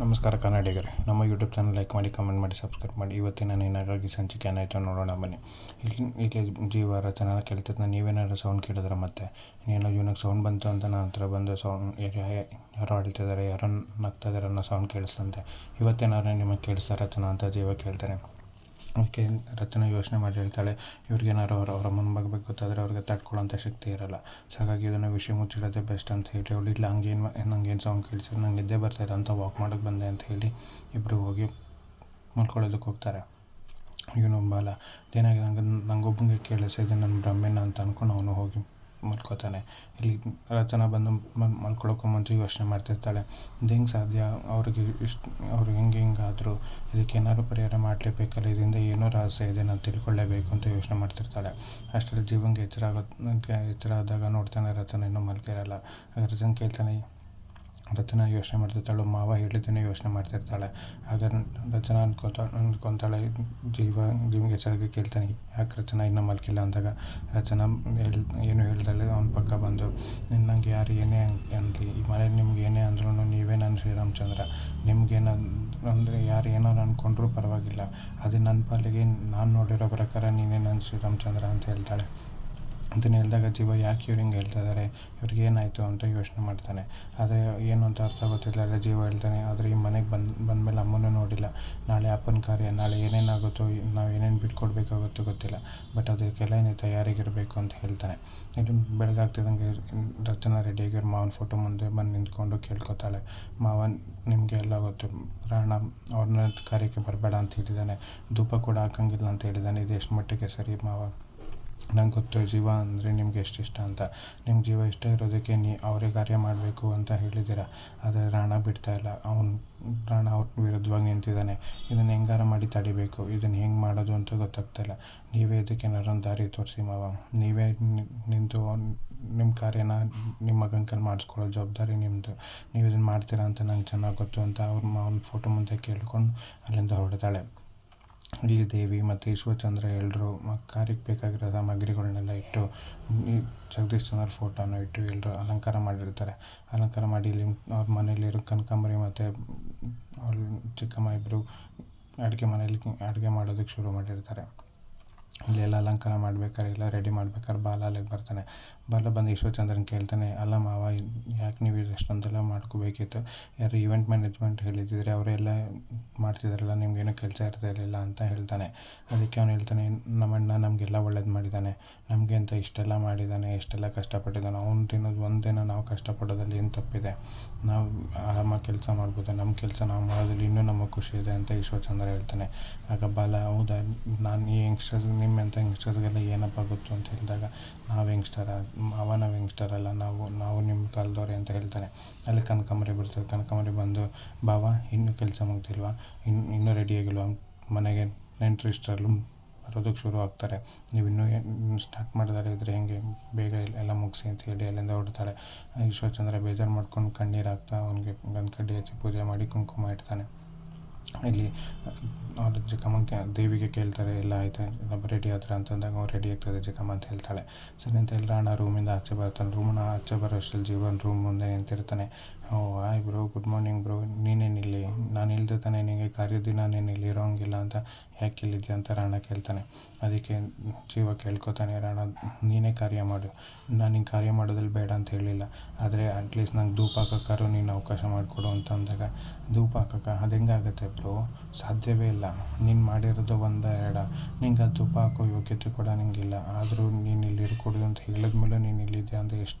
ನಮಸ್ಕಾರ ಕನ್ನಡಿಗರೇ, ನಮ್ಮ YouTube channel like ಮಾಡಿ, ಕಮೆಂಟ್ ಮಾಡಿ, ಸಬ್ಸ್ಕ್ರೈಬ್ ಮಾಡಿ. ಇವತ್ತಿನ ನಿನಗಾಗಿ ಸಂಚಿಕೆ ಏನಾಯಿತು ನೋಡೋಣ ಬನ್ನಿ. ಇಲ್ಲಿ ಜೀವ ರಚನ ಕೇಳ್ತಿದ್ದ ನೀವೇನಾದ್ರು ಸೌಂಡ್ ಕೇಳಿದ್ರೆ ಮತ್ತೆ ಏನೋ ಇವನಿಗೆ ಸೌಂಡ್ ಬಂತು ಅಂತ ನನ್ನ ಹತ್ರ ಬಂದು ಸೌಂಡ್ ಯಾರೋ ಅಳ್ತಿದ್ದಾರೆ, ಯಾರೋ ನಗ್ತಾ ಇದ್ದಾರೆ ಅನ್ನೋ ಸೌಂಡ್ ಕೇಳಿಸ್ತಂತೆ. ಇವತ್ತೇನಾದ್ರು ನಿಮಗೆ ಕೇಳಿಸ್ತಾ ರಚನಾ ಅಂತ ಜೀವ ಕೇಳ್ತಾನೆ. ಅದಕ್ಕೆ ರಚನೆ ಯೋಚನೆ ಮಾಡಿ ಹೇಳ್ತಾಳೆ, ಇವ್ರಿಗೇನಾದ್ರು ಅವ್ರ ಅಮ್ಮನ ಬಗ್ಗೆ ಗೊತ್ತಾದರೆ ಅವ್ರಿಗೆ ತಡ್ಕೊಳ್ಳೋಂಥ ಶಕ್ತಿ ಇರೋಲ್ಲ. ಸೊ ಹಾಗಾಗಿ ಇದನ್ನು ವಿಷಯ ಮುಚ್ಚಿಡೋದೇ ಬೆಸ್ಟ್ ಅಂತ ಹೇಳಿ ಅವಳು ಇಲ್ಲ ನಂಗೇನು ಸೌಂಡ್ ಕೇಳಿಸಿದ್ರೆ ನಂಗೆ ನಿದ್ದೆ ಬರ್ತಾಯಿಲ್ಲ ಅಂತ ವಾಕ್ ಮಾಡೋಕ್ಕೆ ಬಂದೆ ಅಂತ ಹೇಳಿ ಇಬ್ಬರು ಹೋಗಿ ಮಲ್ಕೊಳ್ಳೋದಕ್ಕೆ ಹೋಗ್ತಾರೆ. ಇವನು ಬಾಲ ಏನಾಗಿದೆ ನಂಗೊಬ್ಬನಿಗೆ ಕೇಳಿಸಿದೆ ನನ್ನ ಬ್ರಹ್ಮೇನ ಅಂತ ಅಂದ್ಕೊಂಡು ಅವನು ಹೋಗಿ ಮಲ್ಕೋತಾನೆ. ಇಲ್ಲಿ ರಚನಾ ಬಂದು ಮಲ್ಕೊಳ್ಳೋಕ್ಕೂ ಮುಂಚೆ ಯೋಚನೆ ಮಾಡ್ತಿರ್ತಾಳೆ, ಇದು ಹೆಂಗೆ ಸಾಧ್ಯ, ಅವ್ರು ಹಿಂಗಾದರೂ ಇದಕ್ಕೇನಾದ್ರು ಪರಿಹಾರ ಮಾಡಲೇಬೇಕಲ್ಲ, ಇದರಿಂದ ಏನೋ ರಹಸ್ಯ ಇದೆ, ನಾನು ತಿಳ್ಕೊಳ್ಳೇಬೇಕು ಅಂತ ಯೋಚನೆ ಮಾಡ್ತಿರ್ತಾಳೆ. ಅಷ್ಟರಲ್ಲಿ ಜೀವನ್ಗೆ ಎಚ್ಚರ ಆದಾಗ ನೋಡ್ತಾನೆ ರಚನಾ ಇನ್ನೂ ಮಲ್ಕಿರಲ್ಲ. ರಚನೆ ಕೇಳ್ತಾನೆ, ರಚನಾ ಯೋಚನೆ ಮಾಡ್ತಿರ್ತಾಳು, ಮಾವ ಹೇಳಿದ್ದೇನೆ ಯೋಚನೆ ಮಾಡ್ತಿರ್ತಾಳೆ. ಆಗ ರಚನಾ ಅನ್ಕೊತಾಳೆ, ಜೀವನ್ಗೆ ಎಚ್ಚರಿಕೆ ಕೇಳ್ತಾನೆ, ಯಾಕೆ ರಚನಾ ಇನ್ನೂ ಮಲ್ಕಿಲ್ಲ ಅಂದಾಗ ರಚನಾ ಏನು ಹೇಳ್ತಾಳೆ, ಅವನ ಪಕ್ಕ ಬಂದು ನಂಗೆ ಯಾರು ಏನೇ ಅಂದ್ಲಿ, ಈ ಮನೇಲಿ ನಿಮ್ಗೆ ಏನೇ ಅಂದ್ರೂ ನೀವೇ ನನ್ನ ಶ್ರೀರಾಮಚಂದ್ರ, ನಿಮ್ಗೇನಾದ್ರೆ ಯಾರು ಏನಾರು ಅಂದ್ಕೊಂಡ್ರೂ ಪರವಾಗಿಲ್ಲ, ಅದು ನನ್ನ ಪಾಲಿಗೆ ನಾನು ನೋಡಿರೋ ಪ್ರಕಾರ ನೀನೇ ನನ್ನ ಶ್ರೀರಾಮಚಂದ್ರ ಅಂತ ಹೇಳ್ತಾಳೆ. ಅದನ್ನು ಹೇಳಿದಾಗ ಜೀವ ಯಾಕೆ ಇವ್ರು ಹಿಂಗೆ ಹೇಳ್ತಾ ಇದ್ದಾರೆ, ಇವ್ರಿಗೆ ಏನಾಯಿತು ಅಂತ ಯೋಚನೆ ಮಾಡ್ತಾನೆ. ಆದರೆ ಏನು ಅಂತ ಅರ್ಥ ಗೊತ್ತಿಲ್ಲ. ಜೀವ ಹೇಳ್ತಾನೆ, ಆದರೆ ಈ ಮನೆಗೆ ಬಂದಮೇಲೆ ಅಮ್ಮನೂ ನೋಡಿಲ್ಲ, ನಾಳೆ ಅಪ್ಪನ ಕಾರ್ಯ, ನಾಳೆ ಏನೇನಾಗುತ್ತೋ, ನಾವು ಏನೇನು ಬಿಟ್ಕೊಡ್ಬೇಕಾಗುತ್ತೋ ಗೊತ್ತಿಲ್ಲ, ಬಟ್ ಅದಕ್ಕೆಲ್ಲ ಏನೇ ತಯಾರಿಗಿರಬೇಕು ಅಂತ ಹೇಳ್ತಾನೆ. ಇದು ಬೆಳಗಾಗ್ತಿದ್ದಂಗೆ ರಚನಾ ರೆಡಿಯಾಗಿ ಅವ್ರ ಮಾವನ ಫೋಟೋ ಮುಂದೆ ಬಂದು ನಿಂತ್ಕೊಂಡು ಕೇಳ್ಕೊತಾಳೆ, ಮಾವ ನಿಮಗೆ ಎಲ್ಲ ಗೊತ್ತು, ರಾಣ ಅವ್ರನ್ನ ಕಾರ್ಯಕ್ಕೆ ಬರಬೇಡ ಅಂತ ಹೇಳಿದ್ದಾನೆ, ಧೂಪ ಕೂಡ ಹಾಕಂಗಿಲ್ಲ ಅಂತ ಹೇಳಿದ್ದಾನೆ, ಇದು ಎಷ್ಟು ಮಟ್ಟಿಗೆ ಸರಿ ಮಾವ, ನಂಗೆ ಗೊತ್ತು ಜೀವ ಅಂದರೆ ನಿಮ್ಗೆ ಎಷ್ಟು ಇಷ್ಟ ಅಂತ, ನಿಮ್ಗೆ ಜೀವ ಇಷ್ಟ ಇರೋದಕ್ಕೆ ಅವರೇ ಕಾರ್ಯ ಮಾಡಬೇಕು ಅಂತ ಹೇಳಿದ್ದೀರ, ಆದರೆ ರಾಣ ಬಿಡ್ತಾಯಿಲ್ಲ, ರಾಣ ಅವ್ರ ವಿರುದ್ಧವಾಗಿ ನಿಂತಿದ್ದಾನೆ, ಇದನ್ನು ಹೆಂಗಾರ ಮಾಡಿ ತಡಿಬೇಕು, ಇದನ್ನು ಹೆಂಗೆ ಮಾಡೋದು ಅಂತ ಗೊತ್ತಾಗ್ತಾಯಿಲ್ಲ, ನೀವೇ ಇದಕ್ಕೆ ಏನಾದ್ರು ಒಂದು ದಾರಿ ತೋರಿಸಿ ಮಾವ, ನೀವೇ ನಿಂತು ನಿಮ್ಮ ಕಾರ್ಯನ ನಿಮ್ಮ ಮಗನ ಕೈಲಿ ಮಾಡಿಸ್ಕೊಳ್ಳೋ ಜವಾಬ್ದಾರಿ ನಿಮ್ಮದು, ನೀವು ಇದನ್ನು ಮಾಡ್ತೀರಾ ಅಂತ ನಂಗೆ ಚೆನ್ನಾಗಿ ಗೊತ್ತು ಅಂತ ಅವ್ನ ಫೋಟೋ ಮುಂದೆ ಕೇಳ್ಕೊಂಡು ಅಲ್ಲಿಂದ ಹೊರಡ್ತಾಳೆ. ಇಲ್ಲಿ ದೇವಿ ಮತ್ತು ಈಶ್ವರಚಂದ್ರ ಎಲ್ಲರೂ ಕಾರ್ಯಕ್ಕೆ ಬೇಕಾಗಿರೋ ಸಾಮಗ್ರಿಗಳನ್ನೆಲ್ಲ ಇಟ್ಟು ಜಗದೀಶ್ ಚಂದ್ರ ಫೋಟೋನ ಇಟ್ಟು ಎಲ್ಲರೂ ಅಲಂಕಾರ ಮಾಡಿರ್ತಾರೆ. ಅಲಂಕಾರ ಮಾಡಿ ಇಲ್ಲಿ ಅವ್ರ ಮನೇಲಿರೋ ಕನಕಾಂಬರಿ ಮತ್ತು ಅವ್ರ ಚಿಕ್ಕಮ್ಮ ಇಬ್ಬರು ಅಡುಗೆ ಮಾಡೋದಕ್ಕೆ ಶುರು ಮಾಡಿರ್ತಾರೆ. ಇಲ್ಲೆಲ್ಲ ಅಲಂಕಾರ ಮಾಡ್ಬೇಕಾದ್ರೆ ಎಲ್ಲ ರೆಡಿ ಮಾಡ್ಬೇಕಾದ್ರೆ ಬಾಲ ಅಲ್ಲಿಗೆ ಬರ್ತಾನೆ. ಬಾಲ ಬಂದು ಈಶ್ವರಚಂದ್ರನ ಕೇಳ್ತಾನೆ, ಅಲ್ಲ ಮಾವ ಯಾಕೆ ನೀವು ಎಷ್ಟೊಂದೆಲ್ಲ ಮಾಡ್ಕೋಬೇಕಿತ್ತು, ಯಾರು ಈವೆಂಟ್ ಮ್ಯಾನೇಜ್ಮೆಂಟ್ ಹೇಳಿದ್ದಿದ್ರೆ ಅವರೆಲ್ಲ ಮಾಡ್ತಿದ್ದಾರಲ್ಲ, ನಿಮಗೇನು ಕೆಲಸ ಇರ್ತಾಯಿರಲಿಲ್ಲ ಅಂತ ಹೇಳ್ತಾನೆ. ಅದಕ್ಕೆ ಅವನು ಹೇಳ್ತಾನೆ, ನಮ್ಮಣ್ಣ ನಮಗೆಲ್ಲ ಒಳ್ಳೇದು ಮಾಡಿದ್ದಾನೆ, ನಮಗೆ ಅಂತ ಇಷ್ಟೆಲ್ಲ ಮಾಡಿದ್ದಾನೆ, ಎಷ್ಟೆಲ್ಲ ಕಷ್ಟಪಟ್ಟಿದ್ದಾನೆ, ಅವ್ನು ತಿನ್ನೋದು ಒಂದಿನ ನಾವು ಕಷ್ಟಪಡೋದ್ರಲ್ಲಿ ಏನು ತಪ್ಪಿದೆ, ನಾವು ಆರಾಮಾಗಿ ಕೆಲಸ ಮಾಡ್ಬೋದು, ನಮ್ಮ ಕೆಲಸ ನಾವು ಮಾಡೋದ್ರಲ್ಲಿ ಇನ್ನೂ ನಮಗೆ ಖುಷಿ ಇದೆ ಅಂತ ಈಶ್ವರಚಂದ್ರ ಹೇಳ್ತಾನೆ. ಆಗ ಬಾಲ, ಹೌದಾ, ನಾನು ಈ ನಿಮ್ಮೆಂಥ ಯಂಗ್ಸ್ಟರ್ಸ್ಗೆಲ್ಲ ಏನಪ್ಪ ಗೊತ್ತು ಅಂತ ಹೇಳಿದಾಗ, ನಾವು ಯಂಗ್ಸ್ಟರ್ ಅಲ್ಲ, ನಾವು ನಿಮ್ಮ ಕಾಲದವ್ರೆ ಅಂತ ಹೇಳ್ತಾನೆ. ಅಲ್ಲಿ ಕನಕಾಂಬರಿ ಬರ್ತದೆ. ಕನಕಾಂಬರಿ ಬಂದು, ಬಾವ ಇನ್ನೂ ಕೆಲಸ ಮುಗ್ದಿಲ್ವಾ, ಇನ್ನೂ ರೆಡಿಯಾಗಿಲ್ವ, ಮನೆಗೆ ನೆಂಟರಿಷ್ಟರಲ್ಲೂ ಬರೋದಕ್ಕೆ ಶುರು ಆಗ್ತಾರೆ, ನೀವು ಇನ್ನೂ ಸ್ಟಾರ್ಟ್ ಮಾಡಿದಾರೆ ಇದ್ರೆ ಹೆಂಗೆ, ಬೇಗ ಎಲ್ಲ ಮುಗಿಸಿ ಅಂತ ಹೇಳಿ ಅಲ್ಲಿಂದ ಹೊರಡ್ತಾಳೆ. ಈಶ್ವರಚಂದ್ರ ಬೇಜಾರು ಮಾಡ್ಕೊಂಡು ಕಣ್ಣೀರು ಹಾಕ್ತಾ ಅವನಿಗೆ ಗಂಧ ಕಡ್ಡಿ ಹಚ್ಚಿ ಪೂಜೆ ಮಾಡಿ ಕುಂಕುಮ ಇಡ್ತಾನೆ. ಇಲ್ಲಿ ಅವ್ರ ಚಿಕ್ಕಮ್ಮ ದೇವಿಗೆ ಕೇಳ್ತಾರೆ, ಎಲ್ಲ ಆಯ್ತು ರೆಡಿ ಆದ್ರೆ ಅಂತಂದಾಗ ಅವ್ರು ರೆಡಿ ಆಗ್ತದೆ ಚಿಕ್ಕಮ್ಮ ಅಂತ ಹೇಳ್ತಾಳೆ. ಸರಿ ಅಂತ ಹೇಳಿ ರಾಣ ರೂಮಿಂದ ಆಚೆ ಬರ್ತಾನೆ. ಆಚೆ ಬರೋ ಅಷ್ಟರಲ್ಲಿ ಜೀವನ್ ರೂಮ್ ಮುಂದೆ ನಿಂತಿರ್ತಾನೆ. Oh hi bro, good morning bro, ನೀನೇನಿಲ್ಲಿ, ನಾನು ಇಲ್ದೆ ತಾನೆ ನಿನಗೆ ಕಾರ್ಯದಿನ ನೀನು ಇಲ್ಲಿ ಇರೋಂಗಿಲ್ಲ ಅಂತ, ಯಾಕೆ ಇಲ್ಲಿದ್ಯಾ ಅಂತ ರಾಣ ಕೇಳ್ತಾನೆ. ಅದಕ್ಕೆ ಜೀವ ಕೇಳ್ಕೊತಾನೆ, ರಾಣ ನೀನೇ ಕಾರ್ಯ ಮಾಡು, ನಾನು ನಿಂಗೆ ಕಾರ್ಯ ಮಾಡೋದ್ರಲ್ಲಿ ಬೇಡ ಅಂತ ಹೇಳಿಲ್ಲ, ಆದರೆ ಅಟ್ಲೀಸ್ಟ್ ನಂಗೆ ಧೂಪ ಹಾಕೋಕ್ಕಾದ್ರೂ ನೀನು ಅವಕಾಶ ಮಾಡಿಕೊಡು ಅಂತ ಅಂದಾಗ, ಧೂಪ ಹಾಕೋಕ್ಕೆ ಅದು ಹೆಂಗಾಗುತ್ತೆ ಬ್ರೋ, ಸಾಧ್ಯವೇ ಇಲ್ಲ, ನೀನು ಮಾಡಿರೋದು ಎರಡ, ನಿಂಗೆ ಅದು ಧೂಪ ಹಾಕೋ ಯೋಗ್ಯತೆ ಕೂಡ ನಿಂಗಿಲ್ಲ, ಆದರೂ ನೀನು ಇಲ್ಲಿ ಇರ್ಕೊಡೋದು ಅಂತ ಹೇಳಿದ್ಮೇಲೆ ನೀನು ಇಲ್ಲಿದ್ಯಾ ಅಂತ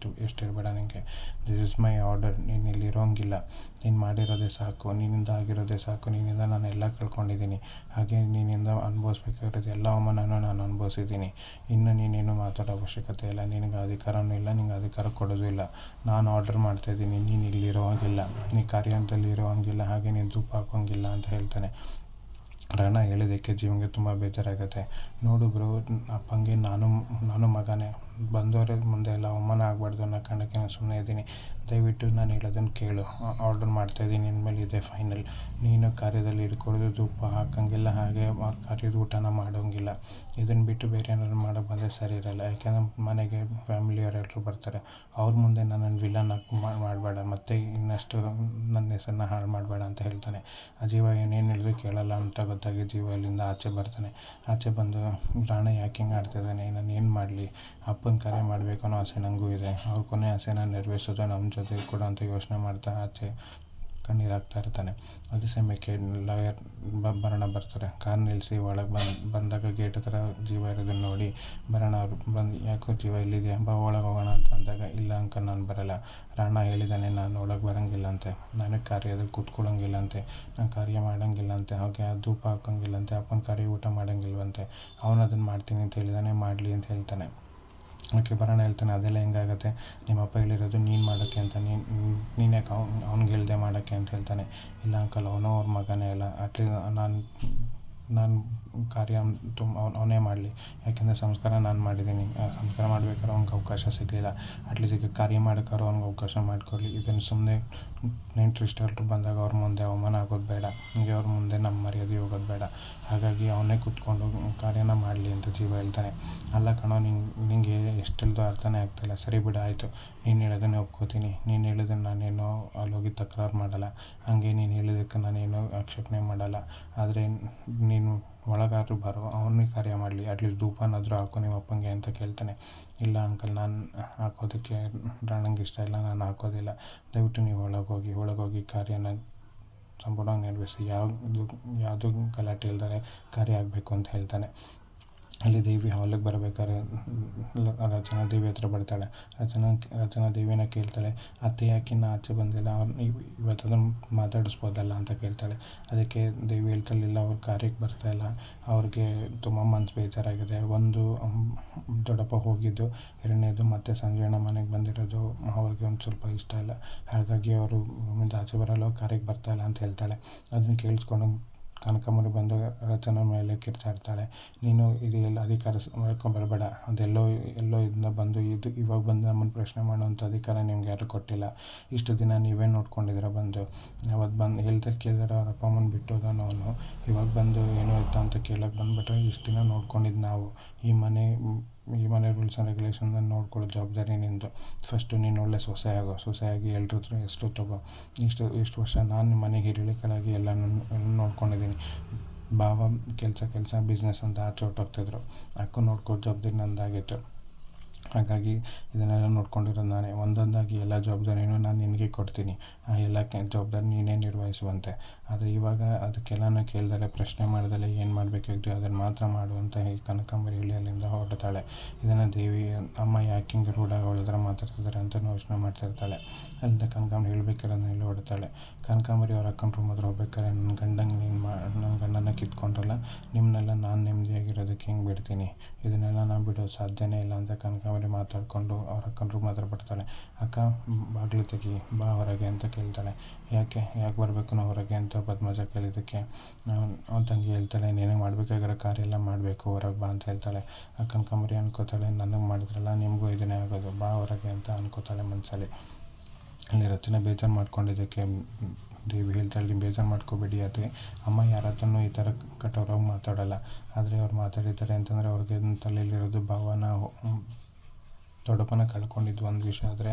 ಎಷ್ಟು ಇರಬೇಡ ನಿನಗೆ, ದಿಸ್ ಇಸ್ ಮೈ ಆರ್ಡರ್, ನೀನು ಇಲ್ಲಿ ಇರೋಂಗಿಲ್ಲ, ನೀನು ಮಾಡಿರೋದೇ ಸಾಕು, ನಿನ್ನಿಂದ ಆಗಿರೋದೇ ಸಾಕು, ನಿನ್ನಿಂದ ನಾನು ಎಲ್ಲ ಕಳ್ಕೊಂಡಿದ್ದೀನಿ, ಹಾಗೆ ನಿನ್ನಿಂದ ಅನುಭವಿಸ್ಬೇಕಾಗಿರೋದು ಎಲ್ಲ ಅವಮಾನನೂ ನಾನು ಅನುಭವಿಸಿದ್ದೀನಿ, ಇನ್ನು ನೀನೇನು ಮಾತಾಡೋ ಅವಶ್ಯಕತೆ ಇಲ್ಲ, ನಿನಗೆ ಅಧಿಕಾರವೂ ಇಲ್ಲ, ನಿಂಗೆ ಅಧಿಕಾರ ಕೊಡೋದು ಇಲ್ಲ, ನಾನು ಆರ್ಡರ್ ಮಾಡ್ತಾಯಿದ್ದೀನಿ, ನೀನು ಇಲ್ಲಿರೋ ಹಾಗಿಲ್ಲ, ನೀ ಕಾರ್ಯದಲ್ಲಿ ಇರೋ ಹಂಗಿಲ್ಲ, ಹಾಗೆ ನೀನು ಧೂಪ ಹಾಕೋಂಗಿಲ್ಲ ಅಂತ ಹೇಳ್ತಾನೆ. ರಾಣ ಹೇಳಿದ್ದಕ್ಕೆ ಜೀವನಿಗೆ ತುಂಬ ಬೇಜಾರಾಗುತ್ತೆ. ನೋಡು ಬ್ರೋ, ಅಪ್ಪಂಗೆ ನಾನು ಮಗನೇ, ಬಂದವರ ಮುಂದೆ ಎಲ್ಲ ಅವಮಾನ ಆಗಬಾರ್ದು ಅನ್ನೋ ಕಾರಣಕ್ಕೆ ನಾನು ಸುಮ್ಮನೆ ಇದ್ದೀನಿ. ದಯವಿಟ್ಟು ನಾನು ಹೇಳೋದನ್ನು ಕೇಳು. ಆರ್ಡರ್ ಮಾಡ್ತಾಯಿದ್ದೀನಿ, ಇನ್ಮೇಲೆ ಇದೆ ಫೈನಲ್. ನೀನು ಕಾರ್ಯದಲ್ಲಿ ಇಟ್ಕೊಳ್ಳೋದು, ಧೂಪ ಹಾಕೋಂಗಿಲ್ಲ, ಹಾಗೆ ಕಾರ್ಯದ ಊಟನ ಮಾಡೋಂಗಿಲ್ಲ. ಇದನ್ನು ಬಿಟ್ಟು ಬೇರೆ ಏನಾದ್ರು ಮಾಡೋಕ್ಕೆ ಬಂದರೆ ಸರಿ ಇರೋಲ್ಲ. ಯಾಕೆಂದರೆ ಮನೆಗೆ ಫ್ಯಾಮಿಲಿಯವರೆಲ್ಲರೂ ಬರ್ತಾರೆ. ಅವ್ರ ಮುಂದೆ ನನ್ನನ್ನು ವಿಲನ್ ಆಗಿ ಮಾಡಬೇಡ, ಮತ್ತು ಇನ್ನಷ್ಟು ನನ್ನ ಹೆಸರನ್ನ ಹಾಳು ಮಾಡಬೇಡ ಅಂತ ಹೇಳ್ತಾನೆ. ಆ ಜೀವ ಏನೇನು ಹೇಳಿದ್ರು ಕೇಳಲ್ಲ ಅಂತ ಗೊತ್ತಾಗಿ ಜೀವ ಅಲ್ಲಿಂದ ಆಚೆ ಬರ್ತಾನೆ. ಆಚೆ ಬಂದು ರಾಣ ಯಾಕೆ ಹಿಂಗೆ ಆಡ್ತಿದ್ದಾನೆ, ನಾನು ಏನು ಮಾಡಲಿ, ಅಪ್ಪನ ಕಾರ್ಯ ಮಾಡಬೇಕು ಅನ್ನೋ ಆಸೆ ನನಗೂ ಇದೆ. ಅವ್ರ ಕೊನೆ ಆಸೆನ ನೆರವೇರಿಸೋದು ನಮ್ಮ ಜೊತೆ ಕೂಡ ಅಂತ ಯೋಚನೆ ಮಾಡ್ತಾ ಆಚೆ ಕಣ್ಣೀರು ಹಾಕ್ತಾ ಇರ್ತಾನೆ. ಅದೇ ಸಮಯಕ್ಕೆ ಲಾಯರ್ ಭರಣ ಬರ್ತಾರೆ. ಕಾರ್ ನಿಲ್ಲಿಸಿ ಒಳಗೆ ಬಂದಾಗ ಗೇಟ್ ಹತ್ರ ಜೀವ ಇರೋದನ್ನು ನೋಡಿ ಭರಣ ಅವರು ಬಂದು, ಯಾಕೋ ಜೀವ ಇಲ್ಲಿದೆಯಾ, ಬಾ ಒಳಗೆ ಹೋಗೋಣ ಅಂತ ಅಂದಾಗ, ಇಲ್ಲ ಅಂಕಲ್ ನಾನು ಬರೋಲ್ಲ, ರಾಣ ಹೇಳಿದ್ದಾನೆ ನಾನು ಒಳಗೆ ಬರೋಂಗಿಲ್ಲಂತೆ, ನನಗೆ ಕಾರ್ಯದಲ್ಲಿ ಕೂತ್ಕೊಳ್ಳೋಂಗಿಲ್ಲಂತೆ, ನಾನು ಕಾರ್ಯ ಮಾಡೋಂಗಿಲ್ಲಂತೆ, ಹಾಗೆ ಧೂಪ ಹಾಕೋಂಗಿಲ್ಲಂತೆ, ಅಪ್ಪನ ಕಾರ್ಯ ಊಟ ಮಾಡೋಂಗಿಲ್ವಂತೆ, ಅವನು ಅದನ್ನು ಮಾಡ್ತೀನಿ ಅಂತ ಹೇಳಿದಾನೆ, ಮಾಡಲಿ ಅಂತ ಹೇಳ್ತಾನೆ. ಅದಕ್ಕೆ ಭರಣ ಹೇಳ್ತಾನೆ, ಅದೆಲ್ಲ ಹೆಂಗಾಗುತ್ತೆ, ನಿಮ್ಮಪ್ಪ ಹೇಳಿರೋದು ನೀನು ಮಾಡೋಕ್ಕೆ ಅಂತ, ನೀನು ಯಾಕೆ ಅವ್ನಿಗೆ ಹೇಳ್ದೆ ಮಾಡೋಕ್ಕೆ ಅಂತ ಹೇಳ್ತಾನೆ. ಇಲ್ಲ ಅಂಕಲ್, ಅವನೋ ಅವ್ರ ಮಗನೇ ಅಲ್ಲ, ಅಟ್ಲೀಸ್ಟ್ ನಾನು ಕಾರ್ಯ ಅವನೇ ಮಾಡಲಿ, ಯಾಕೆಂದರೆ ಸಂಸ್ಕಾರ ನಾನು ಮಾಡಿದ್ದೀನಿ, ಸಂಸ್ಕಾರ ಮಾಡ್ಬೇಕಾದ್ರೆ ಅವ್ನಿಗೆ ಅವಕಾಶ ಸಿಗಲಿಲ್ಲ, ಅಟ್ಲೀಸ್ಟ್ ಈಗ ಕಾರ್ಯ ಮಾಡೋಕ್ಕಾದ್ರೂ ಅವ್ನಿಗೆ ಅವಕಾಶ ಮಾಡಿಕೊಡ್ಲಿ. ಇದನ್ನು ಸುಮ್ಮನೆ ನೆಂಟರು ಇಷ್ಟೆಲ್ಲರೂ ಬಂದಾಗ ಅವ್ರ ಮುಂದೆ ಅವಮಾನ ಆಗೋದು ಬೇಡ, ಹೀಗೆ ಅವ್ರ ಮುಂದೆ ನಮ್ಮ ಮರ್ಯಾದೆ ಹೋಗೋದು ಬೇಡ, ಹಾಗಾಗಿ ಅವನೇ ಕೂತ್ಕೊಂಡು ಕಾರ್ಯನ ಮಾಡಲಿ ಅಂತ ಜೀವ ಹೇಳ್ತಾನೆ. ಅಲ್ಲ ಕಣೋ, ನಿಂಗೆ ಎಷ್ಟೆಲ್ಲದೋ ಅರ್ಥನೇ ಆಗ್ತಾಯಿಲ್ಲ, ಸರಿ ಬಿಡು ಆಯಿತು, ನೀನು ಹೇಳೋದನ್ನೇ ಒಪ್ಕೋತೀನಿ, ನೀನು ಹೇಳಿದ್ದನ್ನು ನಾನೇನೋ ಅಲ್ಲೋಗಿ ತಕರಾರು ಮಾಡಲ್ಲ, ಹಾಗೆ ನೀನು ಹೇಳಿದ್ದಕ್ಕೆ ನಾನೇನೋ ಆಕ್ಷೇಪಣೆ ಮಾಡಲ್ಲ, ಆದರೆ ನೀನು ಒಳಗಾದ್ರೂ ಬರೋ, ಅವನಿಗೆ ಕಾರ್ಯ ಮಾಡಲಿ, ಅಟ್ಲೀಸ್ಟ್ ಧೂಪನಾದರೂ ಹಾಕು ನಿಮ್ಮ ಅಪ್ಪಂಗೆ ಅಂತ ಕೇಳ್ತಾನೆ. ಇಲ್ಲ ಅಂಕಲ್, ನಾನು ಹಾಕೋದಕ್ಕೆ ರಾಣಂಗೆ ಇಷ್ಟ ಇಲ್ಲ, ನಾನು ಹಾಕೋದಿಲ್ಲ, ದಯವಿಟ್ಟು ನೀವು ಒಳಗೋಗಿ ಕಾರ್ಯನ ಸಂಪೂರ್ಣವಾಗಿ ನೆರವೇರಿಸಿ, ಯಾವುದು ಗಲಾಟೆ ಇಲ್ದರೆ ಕಾರ್ಯ ಆಗಬೇಕು ಅಂತ ಹೇಳ್ತಾನೆ. ಅಲ್ಲಿ ದೇವಿ ಹಾಲಿಗೆ ಬರಬೇಕಾದ್ರೆ ರಚನಾ ದೇವಿ ಹತ್ರ ಬರ್ತಾಳೆ. ರಚನಾ ದೇವಿನ ಕೇಳ್ತಾಳೆ, ಅತ್ತೆ ಯಾಕೆ ಇನ್ನೂ ಆಚೆ ಬಂದಿಲ್ಲ, ಇವತ್ತು ಅದನ್ನು ಮಾತಾಡಿಸ್ಬೋದಲ್ಲ ಅಂತ ಕೇಳ್ತಾಳೆ. ಅದಕ್ಕೆ ದೇವಿ ಹೇಳ್ತಾಳಿಲ್ಲ, ಅವ್ರ ಕಾರ್ಯಕ್ಕೆ ಬರ್ತಾಯಿಲ್ಲ, ಅವ್ರಿಗೆ ತುಂಬ ಮನಸ್ಸು ಬೇಜಾರಾಗಿದೆ. ಒಂದು ದೊಡ್ಡಪ್ಪ ಹೋಗಿದ್ದು, ಎರಡನೇದು ಮತ್ತೆ ಸಂಜೆಣ್ಣ ಮನೆಗೆ ಬಂದಿರೋದು ಅವ್ರಿಗೆ ಒಂದು ಸ್ವಲ್ಪ ಇಷ್ಟ ಇಲ್ಲ, ಹಾಗಾಗಿ ಅವರು ಆಚೆ ಬರಲ್ಲ, ಕಾರ್ಯಕ್ಕೆ ಬರ್ತಾಯಿಲ್ಲ ಅಂತ ಹೇಳ್ತಾಳೆ. ಅದನ್ನು ಕೇಳಿಸ್ಕೊಂಡು ಕನಕಾಂಬರಿ ಬಂದು ರಚನಾ ಮೇಲೆ ಕಿರ್ಚಾಡ್ತಾಳೆ, ನೀನು ಇದು ಎಲ್ಲ ಅಧಿಕಾರ ಬರಬೇಡ, ಅದೆಲ್ಲೋ ಇದನ್ನ ಬಂದು ಇವಾಗ ಬಂದು ನಮ್ಮನ್ನು ಪ್ರಶ್ನೆ ಮಾಡುವಂಥ ಅಧಿಕಾರ ನಿಮ್ಗೆ ಯಾರೂ ಕೊಟ್ಟಿಲ್ಲ, ಇಷ್ಟು ದಿನ ನೀವೇ ನೋಡ್ಕೊಂಡಿದ್ದೀರ, ಬಂದು ಅವತ್ತು ಬಂದು ಕೇಳಿದ್ರೆ ಅವ್ರ ಅಪ್ಪ ಅಮ್ಮನ ಬಿಟ್ಟೋದನು ಅವನು, ಇವಾಗ ಬಂದು ಏನೋ ಇತ್ತು ಅಂತ ಕೇಳೋಕ್ಕೆ ಬಂದುಬಿಟ್ರೆ, ಇಷ್ಟು ದಿನ ನೋಡ್ಕೊಂಡಿದ್ದು ನಾವು, ಈ ಮನೆ ರೂಲ್ಸ್ ಆ್ಯಂಡ್ ರೆಗ್ಯುಲೇಷನ್ನ ನೋಡ್ಕೊಳ್ಳೋ ಜವಾಬ್ದಾರಿ ನಿಂದು. ಫಸ್ಟು ನೀನು ಒಳ್ಳೆ ಸೊಸೆಯಾಗಿ ಎಲ್ರ ಹತ್ರ ಹೆಸರು ತಗೋ. ಇಷ್ಟು ವರ್ಷ ನಾನು ಮನೆಗೆ ಹಿರಿಳಿಕಲಾಗಿ ಎಲ್ಲ ನೋಡ್ಕೊಂಡಿದ್ದೀನಿ. ಭಾವ ಕೆಲಸ ಬಿಸ್ನೆಸ್ ಅಂತ ಆಚೆ ಹೊರ್ಟೋಗ್ತಿದ್ರು, ಅಕ್ಕ ನೋಡ್ಕೊಳ್ಳೋ ಜವಾಬ್ದಾರಿ ನಂದಾಗಿತ್ತು, ಹಾಗಾಗಿ ಇದನ್ನೆಲ್ಲ ನೋಡ್ಕೊಂಡಿರೋದು ನಾನೇ. ಒಂದೊಂದಾಗಿ ಎಲ್ಲ ಜವಾಬ್ದಾರಿನೂ ನಾನು ನಿನಗೆ ಕೊಡ್ತೀನಿ, ಆ ಎಲ್ಲ ಜವಾಬ್ದಾರಿ ನೀನೇ ನಿರ್ವಹಿಸುವಂತೆ. ಆದರೆ ಇವಾಗ ಅದಕ್ಕೆಲ್ಲನೂ ಕೇಳ್ದಲೆ, ಪ್ರಶ್ನೆ ಮಾಡ್ದಲೆ ಏನು ಮಾಡಬೇಕಾಗಿತ್ತು ಅದನ್ನು ಮಾತ್ರ ಮಾಡುವಂತ ಈ ಕನಕಾಂಬರಿ ಹೇಳಿ ಅಲ್ಲಿಂದ ಹೊರಡ್ತಾಳೆ. ಇದನ್ನು ದೇವಿ ಅಮ್ಮ ಯಾಕೆ ಹಿಂಗೆ ರೂಢಾಗಿ ಅವಳ ಮಾತಾಡ್ತಿದ್ದಾರೆ ಅಂತ ಯೋಚನೆ ಮಾಡ್ತಿರ್ತಾಳೆ. ಅಲ್ಲಿಂದ ಕನಕಾಂಬರಿ ಹೇಳಬೇಕಿರೋದನ್ನ ಹೇಳಿ ಹೊರಡ್ತಾಳೆ. ಕನಕಾಂಬರಿ ಅವ್ರ ಅಕ್ಕನ ರೂಮ್ ಹತ್ರ ಹೋಗ್ಬೇಕಾದ್ರೆ, ನನ್ನ ಗಂಡನ ಕಿತ್ಕೊಂಡ್ರಲ್ಲ, ನಿಮ್ಮನ್ನೆಲ್ಲ ನಾನು ನೆಮ್ಮದಿಯಾಗಿರೋದಕ್ಕೆ ಹೆಂಗೆ ಬಿಡ್ತೀನಿ, ಇದನ್ನೆಲ್ಲ ನಾನು ಬಿಡೋದು ಸಾಧ್ಯನೇ ಇಲ್ಲ ಅಂತ ಕನಕಾಂಬರಿ ಮಾತಾಡಿಕೊಂಡು ಅವ್ರ ಅಕ್ಕನ ರೂಮ್ ಹತ್ರ ಬರ್ತಾಳೆ. ಅಕ್ಕ ಬಾಗಿಲು ತೆಗಿ, ಬಾ ಹೊರಗೆ ಅಂತ ಕೇಳ್ತಾಳೆ. ಯಾಕೆ ಬರಬೇಕು ನಾವು ಹೊರಗೆ ಅಂತ ಪದ್ಮಜ ಕೇಳಿದ್ದಕ್ಕೆ ಅವ್ನ ತಂಗಿ ಹೇಳ್ತಾಳೆ, ನಿನಗೆ ಮಾಡಬೇಕಾಗಿರೋ ಕಾರ್ಯ ಎಲ್ಲ ಮಾಡಬೇಕು, ಹೊರಗೆ ಬಾ ಅಂತ ಹೇಳ್ತಾಳೆ. ಆ ಕನಕಾಂಬರಿ ಅನ್ಕೋತಾಳೆ, ನನಗೆ ಮಾಡಿದ್ರಲ್ಲ ನಿಮಗೂ ಇದನ್ನೇ ಆಗೋದು, ಬಾ ಹೊರಗೆ ಅಂತ ಅನ್ಕೋತಾಳೆ ಮನಸ್ಸಲ್ಲಿ. ಅಲ್ಲಿ ರಚನೆ ಬೇಜಾರು ಮಾಡ್ಕೊಂಡಿದ್ದಕ್ಕೆ ದೇವಿ ಹೇಳ್ತಾಳೆ, ನೀವು ಬೇಜಾರು ಮಾಡ್ಕೋಬೇಡಿ, ಅದೇ ಅಮ್ಮ ಯಾರ ಹತ್ರನೂ ಈ ಥರ ಕಠೋರವಾಗಿ ಮಾತಾಡೋಲ್ಲ, ಆದರೆ ಅವ್ರು ಮಾತಾಡಿದ್ದಾರೆ ಅಂತಂದರೆ ಅವ್ರಿಗೆ ತಲೆಯಲ್ಲಿರೋದು ಭಾವನ ದೊಡ್ಡಪ್ಪನ ಕಳ್ಕೊಂಡಿದ್ದು ಒಂದು ವಿಷಯ, ಆದರೆ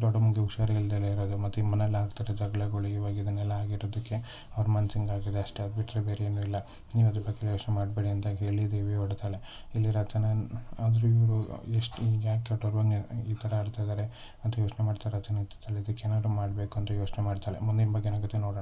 ದೊಡ್ಡಮ್ಮನಿಗೆ ಹುಷಾರಿಲ್ದಲೇ ಇರೋದು, ಮತ್ತು ಈ ಮನೇಲಿ ಆಗ್ತಾರೆ ಜಗಳಗಳು, ಇವಾಗ ಇದನ್ನೆಲ್ಲ ಆಗಿರೋದಕ್ಕೆ ಅವ್ರ ಮನ್ಸು ಹಿಂಗಾಗಿದೆ ಅಷ್ಟೇ, ಅದು ಬಿಟ್ಟರೆ ಬೇರೆ ಏನೂ ಇಲ್ಲ, ನೀವು ಅದ್ರ ಬಗ್ಗೆ ಯೋಚನೆ ಮಾಡಬೇಡಿ ಅಂತ ಹೇಳಿ ದೇವಿ ಹೊಡ್ತಾಳೆ. ಇಲ್ಲಿ ರಚನೆ ಆದರೂ ಇವರು ಎಷ್ಟು ಯಾಕೆ ಕಠೋರವಾಗಿ ಈ ಥರ ಆಡ್ತಾಯಿದ್ದಾರೆ ಅಂತ ಯೋಚನೆ ಮಾಡ್ತಾರೆ. ರಚನೆ ಇರ್ತಾಳೆ, ಇದಕ್ಕೆ ಏನಾದರೂ ಮಾಡಬೇಕು ಅಂತ ಯೋಚನೆ ಮಾಡ್ತಾಳೆ. ಮುಂದಿನ ಬಗ್ಗೆ ಏನಾಗುತ್ತೆ ನೋಡೋಣ.